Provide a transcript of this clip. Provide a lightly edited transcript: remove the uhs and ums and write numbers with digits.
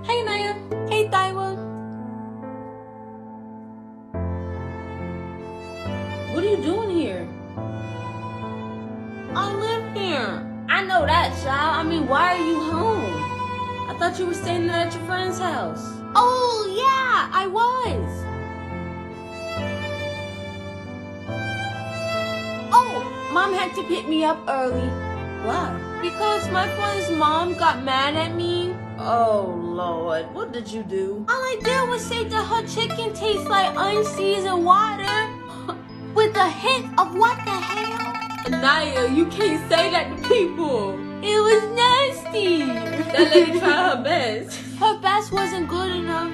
Hey Naya. Hey Taiwan. What are you doing here? I live here. I know that, child. I mean, why are you home? I thought you were staying at your friend's house. Oh, yeah, I was. Oh, Mom had to pick me up early. Why? Because my friend's mom got mad at me. Oh, Lord. What did you do? All I did was say that her chicken tastes like unseasoned water. With a hint of what the hell? Naya, you can't say that to people. It was nasty. That lady tried her best. Her best wasn't good enough.